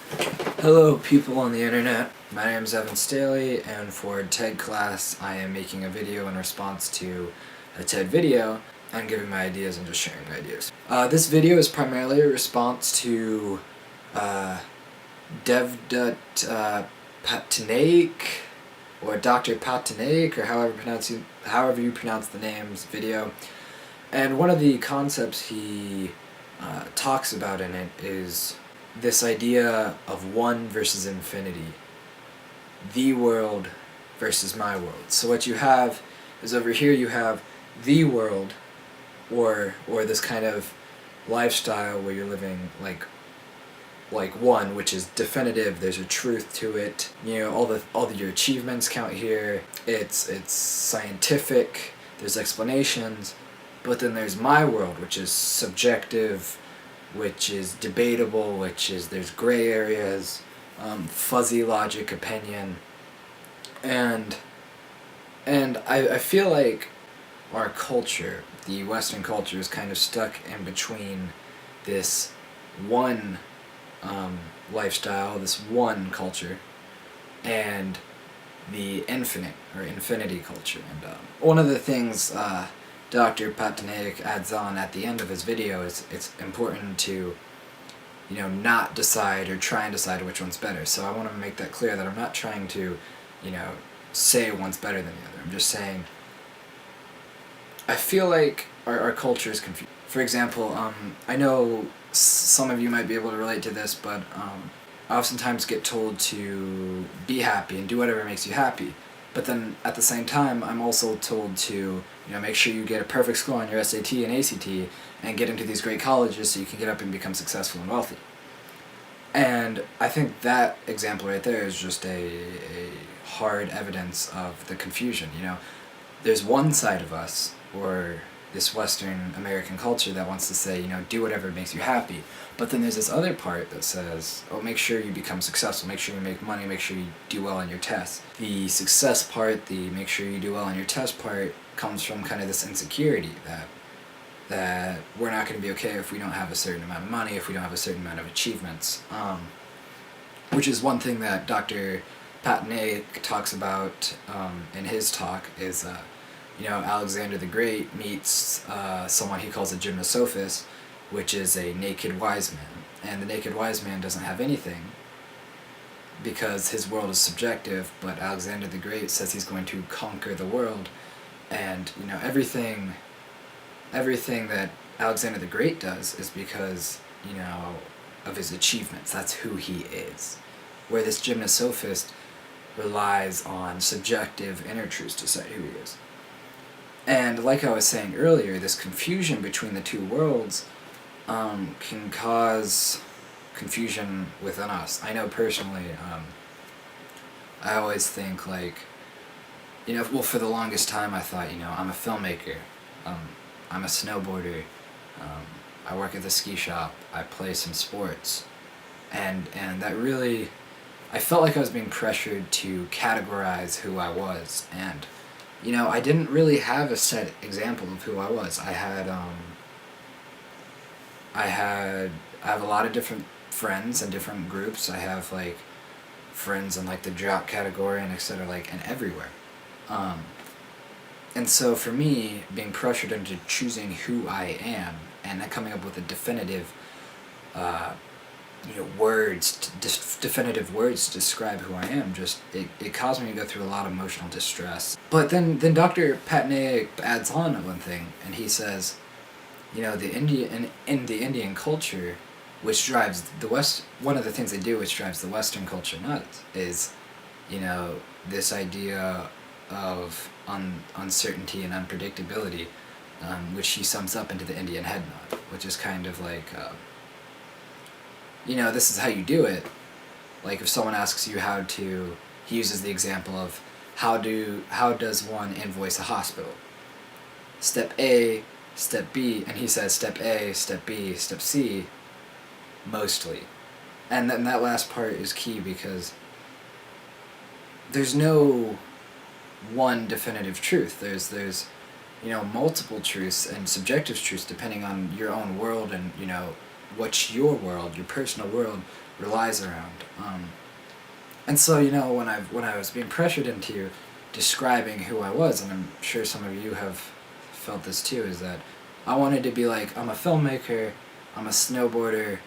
Hello people on the internet, my name is Evan Staley, and for TED class I am making a video in response to a TED video and giving my ideas and just sharing my ideas. This video is primarily a response to Devdutt Pattanaik, or Dr. Pattanaik, or however you pronounce the name's video. And one of the concepts he talks about in it is this idea of one versus infinity, the world versus my world. So what you have is over here you have the world, or this kind of lifestyle where you're living like one, which is definitive. There's a truth to it. You know, all your achievements count here. It's scientific. There's explanations, but then there's my world, which is subjective, which is debatable, there's gray areas, fuzzy logic, opinion, and I feel like our culture, the Western culture, is kind of stuck in between this one lifestyle, this one culture, and the infinite or infinity culture. And one of the things Dr. Pattanaik adds on at the end of his video is it's important to, not decide or try and decide which one's better. So I want to make that clear that I'm not trying to, say one's better than the other. I'm just saying I feel like our culture is confused. For example, I know some of you might be able to relate to this, but I oftentimes get told to be happy and do whatever makes you happy. But then at the same time, I'm also told to, make sure you get a perfect score on your SAT and ACT and get into these great colleges so you can get up and become successful and wealthy. And I think that example right there is just a hard evidence of the confusion. There's one side of us, or this Western American culture, that wants to say, do whatever makes you happy. But then there's this other part that says, oh, make sure you become successful, make sure you make money, make sure you do well on your tests. The success part, the make sure you do well on your test part, comes from kind of this insecurity that we're not going to be okay if we don't have a certain amount of money, if we don't have a certain amount of achievements. Which is one thing that Dr. Pattanaik talks about in his talk is, Alexander the Great meets someone he calls a gymnosophist, which is a naked wise man. And the naked wise man doesn't have anything because his world is subjective, but Alexander the Great says he's going to conquer the world. And, everything that Alexander the Great does is because, of his achievements. That's who he is. Where this gymnosophist relies on subjective inner truths to say who he is. And like I was saying earlier, this confusion between the two worlds can cause confusion within us. I know personally, I always think for the longest time I thought, I'm a filmmaker, I'm a snowboarder, I work at the ski shop, I play some sports, and that really, I felt like I was being pressured to categorize who I was, and I didn't really have a set example of who I was. I have a lot of different friends and different groups. I have friends in the jock category and etc. And everywhere. And so for me, being pressured into choosing who I am and then coming up with a definitive definitive words to describe who I am, it caused me to go through a lot of emotional distress. But then Dr. Pattanaik adds on one thing, and he says, in the Indian culture, which drives the West, one of the things they do which drives the Western culture nuts is, this idea of uncertainty and unpredictability, which he sums up into the Indian head nod, which is kind of this is how you do it. If someone asks you he uses the example of how does one invoice a hospital? Step A, step B, and he says step A, step B, step C, mostly. And then that last part is key because there's no one definitive truth. There's multiple truths and subjective truths depending on your own world and what your world, your personal world, relies around. And so, you know, when I was being pressured into describing who I was, and I'm sure some of you have felt this too, is that I wanted to be like, I'm a filmmaker, I'm a snowboarder,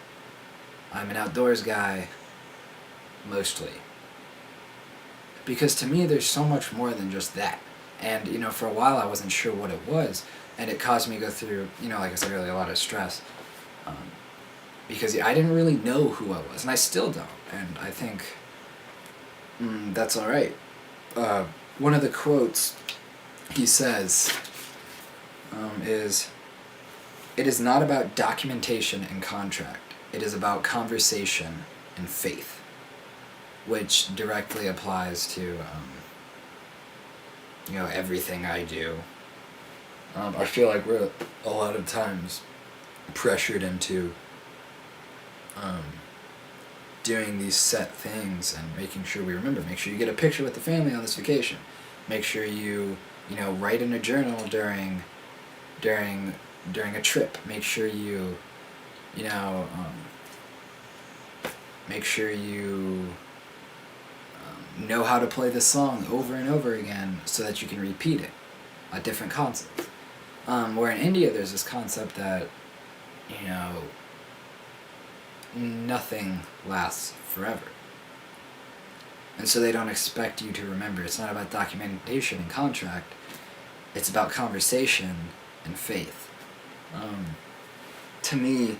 I'm an outdoors guy, mostly. Because to me, there's so much more than just that. And, you know, for a while I wasn't sure what it was, and it caused me to go through, you know, like I said earlier, a lot of stress. Because I didn't really know who I was, and I still don't. And I think that's alright. One of the quotes he says is, "It is not about documentation and contract. It is about conversation and faith," which directly applies to, you know, everything I do. I feel like we're a lot of times pressured into doing these set things and making sure we remember. Make sure you get a picture with the family on this vacation. Make sure you know, write in a journal during a trip. Make sure you know, make sure you know how to play the song over and over again so that you can repeat it. A different concept. Where in India there's this concept that, you know, nothing lasts forever. And so they don't expect you to remember. It's not about documentation and contract. It's about conversation and faith. To me,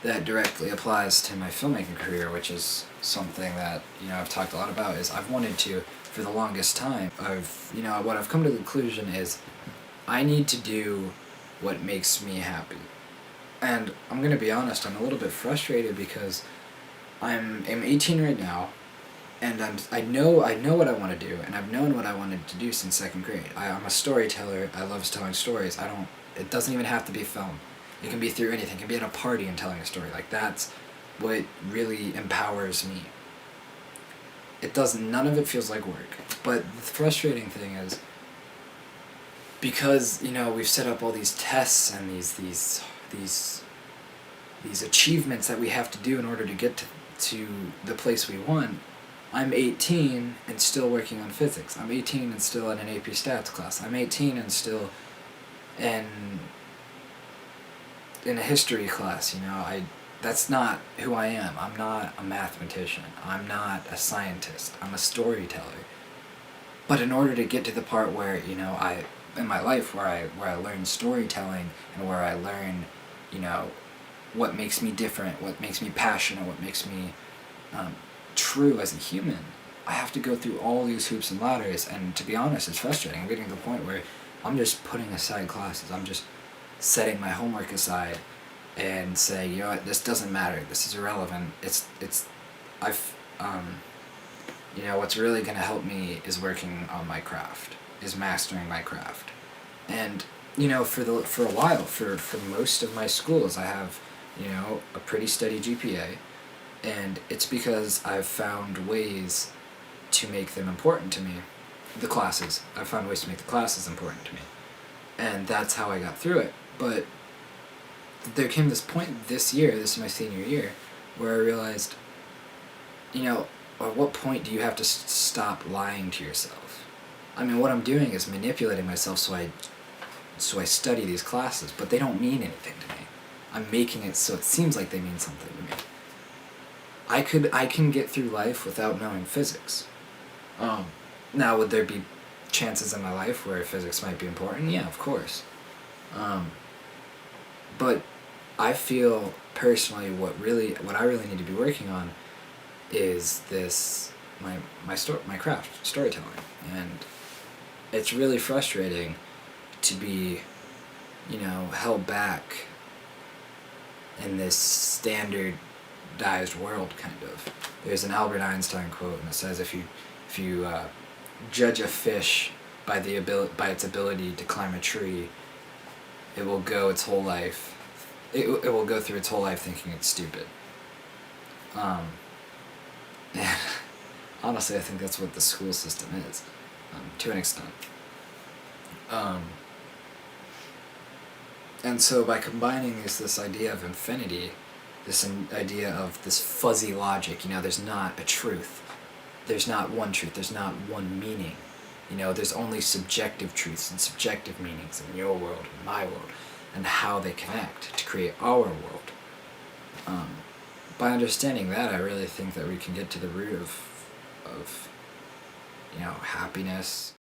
that directly applies to my filmmaking career, which is something that, you know, I've talked a lot about. Is I've wanted to, for the longest time, what I've come to the conclusion is I need to do what makes me happy. And I'm going to be honest, I'm a little bit frustrated because I'm 18 right now, and I know what I want to do, and I've known what I wanted to do since 2nd grade. I'm a storyteller. I love telling stories. It doesn't even have to be film. It can be through anything. It can be at a party and telling a story. Like, that's what really empowers me. None of it feels like work. But the frustrating thing is, because, you know, we've set up all these tests and these achievements that we have to do in order to get to the place we want. I'm 18 and still working on physics. I'm 18 and still in an AP Stats class. I'm 18 and still in a history class, you know. That's not who I am. I'm not a mathematician. I'm not a scientist. I'm a storyteller. But in order to get to the part where, you know, in my life where I learn storytelling and where I learn, you know, what makes me different, what makes me passionate, what makes me true as a human, I have to go through all these hoops and ladders, and to be honest, it's frustrating. I'm getting to the point where I'm just putting aside classes. I'm just setting my homework aside and saying, you know what, this doesn't matter. This is irrelevant. You know, what's really going to help me is working on my craft, is mastering my craft. And, you know, for a while, for most of my schools, I have, you know, a pretty steady GPA, and it's because I've found ways to make them important to me. The classes. I've found ways to make the classes important to me. And that's how I got through it. But there came this point this year, this is my senior year, where I realized, you know, at what point do you have to stop lying to yourself? I mean, what I'm doing is manipulating myself so I study these classes, but they don't mean anything to me. I'm making it so it seems like they mean something to me. I can get through life without knowing physics. Now, would there be chances in my life where physics might be important? Yeah, of course. But I feel personally what I really need to be working on is this my craft, storytelling. And it's really frustrating to be, you know, held back in this standardized world, kind of. There's an Albert Einstein quote, and it says, if you judge a fish by its ability to climb a tree, it will go its whole life. It will go through its whole life thinking it's stupid. And honestly, I think that's what the school system is, to an extent. And so by combining this idea of infinity, this idea of this fuzzy logic. There's not a truth. There's not one truth. There's not one meaning. There's only subjective truths and subjective meanings in your world and my world, and how they connect to create our world. By understanding that, I really think that we can get to the root of happiness,